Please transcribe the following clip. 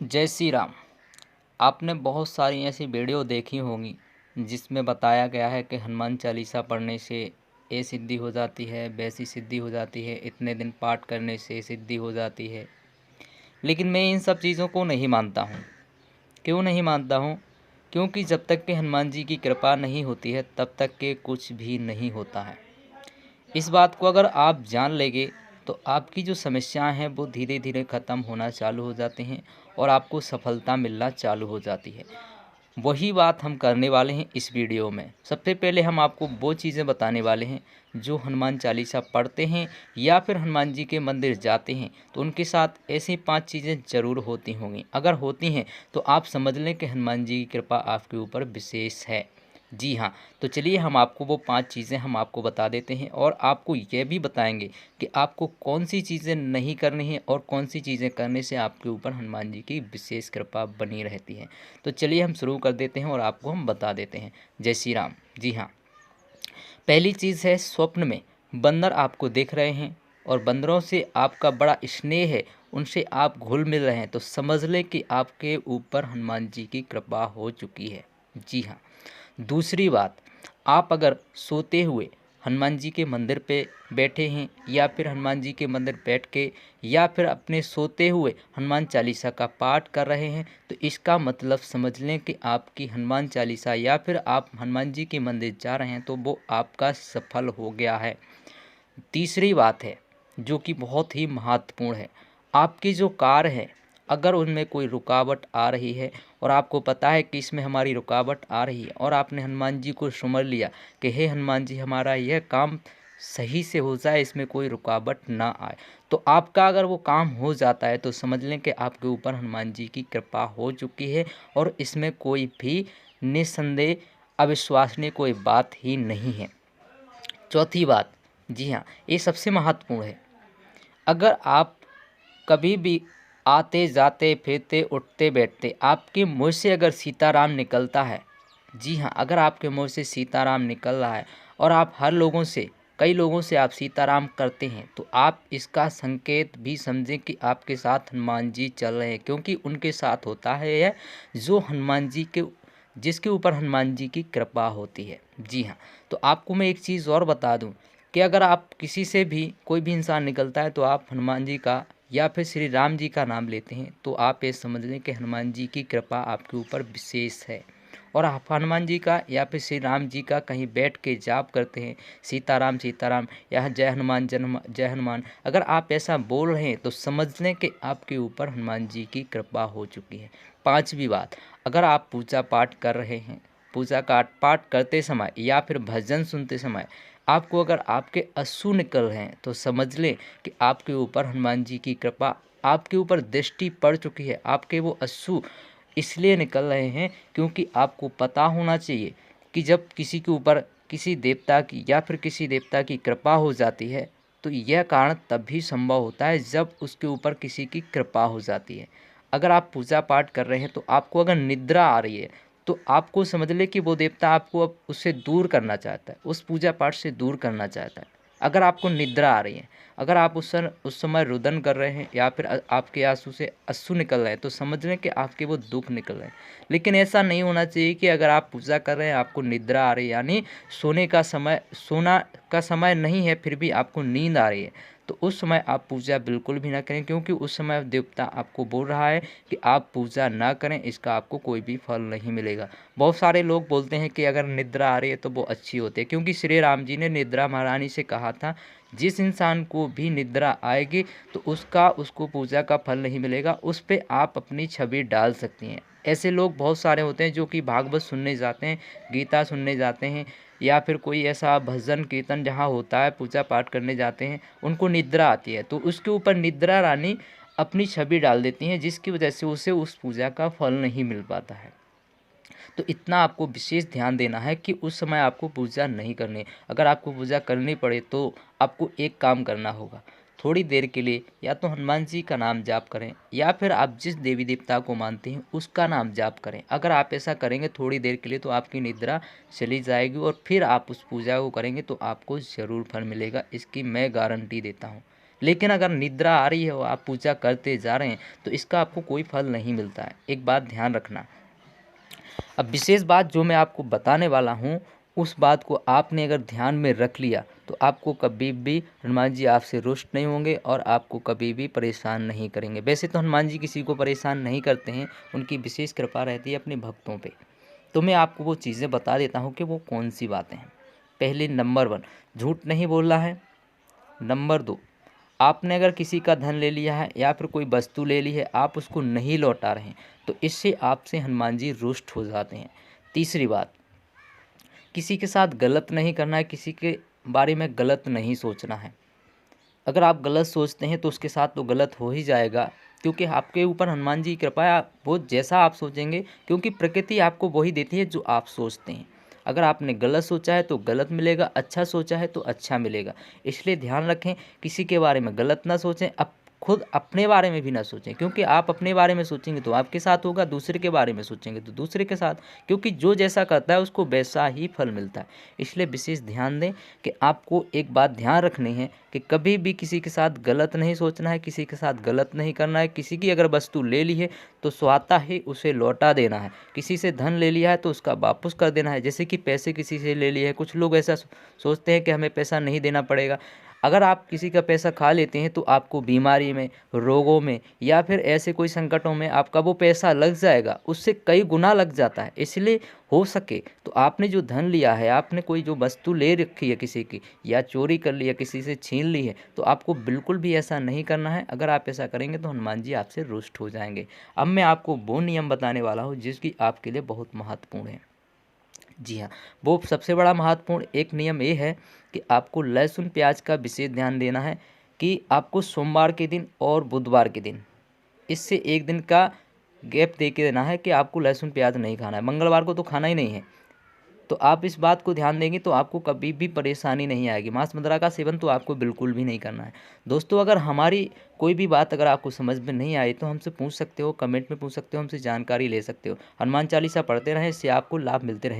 जय श्री राम। आपने बहुत सारी ऐसी वीडियो देखी होंगी जिसमें बताया गया है कि हनुमान चालीसा पढ़ने से ये सिद्धि हो जाती है, वैसी सिद्धि हो जाती है, इतने दिन पाठ करने से सिद्धि हो जाती है। लेकिन मैं इन सब चीज़ों को नहीं मानता हूँ। क्यों नहीं मानता हूँ? क्योंकि जब तक कि हनुमान जी की कृपा नहीं होती है तब तक के कुछ भी नहीं होता है। इस बात को अगर आप जान लेंगे तो आपकी जो समस्याएं हैं वो धीरे धीरे ख़त्म होना चालू हो जाती हैं और आपको सफलता मिलना चालू हो जाती है। वही बात हम करने वाले हैं इस वीडियो में। सबसे पहले हम आपको वो चीज़ें बताने वाले हैं जो हनुमान चालीसा पढ़ते हैं या फिर हनुमान जी के मंदिर जाते हैं तो उनके साथ ऐसी 5 चीज़ें ज़रूर होती होंगी। अगर होती हैं तो आप समझ लें कि हनुमान जी की कृपा आपके ऊपर विशेष है। जी हाँ, तो चलिए हम आपको वो 5 चीज़ें हम आपको बता देते हैं और आपको ये भी बताएंगे कि आपको कौन सी चीज़ें नहीं करनी है और कौन सी चीज़ें करने से आपके ऊपर हनुमान जी की विशेष कृपा बनी रहती है। तो चलिए हम शुरू कर देते हैं और आपको हम बता देते हैं। जय श्री राम। जी हाँ, पहली चीज़ है स्वप्न में बंदर आपको देख रहे हैं और बंदरों से आपका बड़ा स्नेह है, उनसे आप घुल मिल रहे हैं तो समझ लें कि आपके ऊपर हनुमान जी की कृपा हो चुकी है। जी हाँ, दूसरी बात, आप अगर सोते हुए हनुमान जी के मंदिर पे बैठे हैं या फिर हनुमान जी के मंदिर बैठ के या फिर अपने सोते हुए हनुमान चालीसा का पाठ कर रहे हैं तो इसका मतलब समझ लें कि आपकी हनुमान चालीसा या फिर आप हनुमान जी के मंदिर जा रहे हैं तो वो आपका सफल हो गया है। तीसरी बात है जो कि बहुत ही महत्वपूर्ण है, आपकी जो कार है अगर उनमें कोई रुकावट आ रही है और आपको पता है कि इसमें हमारी रुकावट आ रही है और आपने हनुमान जी को सुमर लिया कि हे हनुमान जी हमारा यह काम सही से हो जाए, इसमें कोई रुकावट ना आए, तो आपका अगर वो काम हो जाता है तो समझ लें कि आपके ऊपर हनुमान जी की कृपा हो चुकी है और इसमें कोई भी निस्संदेह अविश्वसनीय कोई बात ही नहीं है। चौथी बात, जी हाँ, ये सबसे महत्वपूर्ण है, अगर आप कभी भी आते जाते फिरते उठते बैठते आपके मुँह से अगर सीताराम निकलता है, जी हाँ, अगर आपके मुँह से सीताराम निकल रहा है और आप हर लोगों से कई लोगों से आप सीताराम करते हैं तो आप इसका संकेत भी समझें कि आपके साथ हनुमान जी चल रहे हैं, क्योंकि उनके साथ होता है यह जो हनुमान जी के जिसके ऊपर हनुमान जी की कृपा होती है। जी हाँ, तो आपको मैं एक चीज़ और बता दूं कि अगर आप किसी से भी कोई भी इंसान निकलता है तो आप हनुमान जी का या फिर श्री राम जी का नाम लेते हैं तो आप ये समझ लें कि हनुमान जी की कृपा आपके ऊपर विशेष है। और आप हनुमान जी का या फिर श्री राम जी का कहीं बैठ के जाप करते हैं सीताराम सीताराम या जय हनुमान, अगर आप ऐसा बोल रहे हैं तो समझ लें कि आपके ऊपर हनुमान जी की कृपा हो चुकी है। पांचवी बात, अगर आप पूजा पाठ कर रहे हैं, पूजा का पाठ करते समय या फिर भजन सुनते समय आपको अगर आपके अश्रु निकल रहे हैं तो समझ लें कि आपके ऊपर हनुमान जी की कृपा आपके ऊपर दृष्टि पड़ चुकी है। आपके वो अश्रु इसलिए निकल रहे हैं क्योंकि आपको पता होना चाहिए कि जब किसी के ऊपर किसी देवता की या फिर किसी देवता की कृपा हो जाती है तो यह कारण तभी संभव होता है जब उसके ऊपर किसी की कृपा हो जाती है। अगर आप पूजा पाठ कर रहे हैं तो आपको अगर निद्रा आ रही है तो आपको समझ ले कि वो देवता आपको अब उससे दूर करना चाहता है, उस पूजा पाठ से दूर करना चाहता है। अगर आपको निद्रा आ रही है, अगर आप उस समय रुदन कर रहे हैं या फिर आपके आंसू से अश्रु निकल रहे हैं तो समझ लें कि आपके वो दुख निकल रहे हैं। लेकिन ऐसा नहीं होना चाहिए कि अगर आप पूजा कर रहे हैं आपको निद्रा आ रही है, यानी सोना का समय नहीं है फिर भी आपको नींद आ रही है, तो उस समय आप पूजा बिल्कुल भी ना करें, क्योंकि उस समय देवता आपको बोल रहा है कि आप पूजा ना करें, इसका आपको कोई भी फल नहीं मिलेगा। बहुत सारे लोग बोलते हैं कि अगर निद्रा आ रही है तो वो अच्छी होती है, क्योंकि श्री राम जी ने निद्रा महारानी से कहा था जिस इंसान को भी निद्रा आएगी तो उसको पूजा का फल नहीं मिलेगा, उस पर आप अपनी छवि डाल सकती हैं। ऐसे लोग बहुत सारे होते हैं जो कि भागवत सुनने जाते हैं, गीता सुनने जाते हैं या फिर कोई ऐसा भजन कीर्तन जहाँ होता है पूजा पाठ करने जाते हैं, उनको निद्रा आती है तो उसके ऊपर निद्रा रानी अपनी छवि डाल देती हैं जिसकी वजह से उसे उस पूजा का फल नहीं मिल पाता है। तो इतना आपको विशेष ध्यान देना है कि उस समय आपको पूजा नहीं करनी। अगर आपको पूजा करनी पड़े तो आपको एक काम करना होगा, थोड़ी देर के लिए या तो हनुमान जी का नाम जाप करें या फिर आप जिस देवी देवता को मानते हैं उसका नाम जाप करें। अगर आप ऐसा करेंगे थोड़ी देर के लिए तो आपकी निद्रा चली जाएगी और फिर आप उस पूजा को करेंगे तो आपको ज़रूर फल मिलेगा, इसकी मैं गारंटी देता हूँ। लेकिन अगर निद्रा आ रही है और आप पूजा करते जा रहे हैं तो इसका आपको कोई फल नहीं मिलता है। एक बात ध्यान रखना। अब विशेष बात जो मैं आपको बताने वाला हूँ, उस बात को आपने अगर ध्यान में रख लिया तो आपको कभी भी हनुमान जी आपसे रुष्ट नहीं होंगे और आपको कभी भी परेशान नहीं करेंगे। वैसे तो हनुमान जी किसी को परेशान नहीं करते हैं, उनकी विशेष कृपा रहती है अपने भक्तों पे। तो मैं आपको वो चीज़ें बता देता हूँ कि वो कौन सी बातें हैं। पहले नंबर 1, झूठ नहीं बोलना है। नंबर 2, आपने अगर किसी का धन ले लिया है या फिर कोई वस्तु ले ली है, आप उसको नहीं लौटा रहे हैं, तो इससे आपसे हनुमान जी रुष्ट हो जाते हैं। तीसरी बात, किसी के साथ गलत नहीं करना है, किसी के बारे में गलत नहीं सोचना है। अगर आप गलत सोचते हैं तो उसके साथ तो गलत हो ही जाएगा, क्योंकि आपके ऊपर हनुमान जी की कृपा है। वो जैसा आप सोचेंगे, क्योंकि प्रकृति आपको वही देती है जो आप सोचते हैं। अगर आपने गलत सोचा है तो गलत मिलेगा, अच्छा सोचा है तो अच्छा मिलेगा। इसलिए ध्यान रखें, किसी के बारे में गलत ना सोचें, अब खुद अपने बारे में भी ना सोचें, क्योंकि आप अपने बारे में सोचेंगे तो आपके साथ होगा, दूसरे के बारे में सोचेंगे तो दूसरे के साथ, क्योंकि जो जैसा करता है उसको वैसा ही फल मिलता है। इसलिए विशेष ध्यान दें कि आपको एक बात ध्यान रखनी है कि कभी भी किसी के साथ गलत नहीं सोचना है, किसी के साथ गलत नहीं करना है। किसी की अगर वस्तु ले ली है तो स्वतः ही उसे लौटा देना है। किसी से धन ले लिया है तो उसका वापस कर देना है। जैसे कि पैसे किसी से ले लिए हैं, कुछ लोग ऐसा सोचते हैं कि हमें पैसा नहीं देना पड़ेगा। अगर आप किसी का पैसा खा लेते हैं तो आपको बीमारी में, रोगों में या फिर ऐसे कोई संकटों में आपका वो पैसा लग जाएगा, उससे कई गुना लग जाता है। इसलिए हो सके तो आपने जो धन लिया है, आपने कोई जो वस्तु ले रखी है किसी की, या चोरी कर ली है, किसी से छीन ली है, तो आपको बिल्कुल भी ऐसा नहीं करना है। अगर आप ऐसा करेंगे तो हनुमान जी आपसे रुष्ट हो जाएंगे। अब मैं आपको वो नियम बताने वाला हूँ जिसकी आपके लिए बहुत महत्वपूर्ण है। जी हाँ, वो सबसे बड़ा महत्वपूर्ण एक नियम ये है कि आपको लहसुन प्याज का विशेष ध्यान देना है कि आपको सोमवार के दिन और बुधवार के दिन, इससे एक दिन का गैप दे के देना है कि आपको लहसुन प्याज नहीं खाना है। मंगलवार को तो खाना ही नहीं है। तो आप इस बात को ध्यान देंगे तो आपको कभी भी परेशानी नहीं आएगी। मांस मदिरा का सेवन तो आपको बिल्कुल भी नहीं करना है। दोस्तों, अगर हमारी कोई भी बात अगर आपको समझ में नहीं आई तो हमसे पूछ सकते हो, कमेंट में पूछ सकते हो, हमसे जानकारी ले सकते हो। हनुमान चालीसा पढ़ते रहें, इससे आपको लाभ मिलते रहेंगे।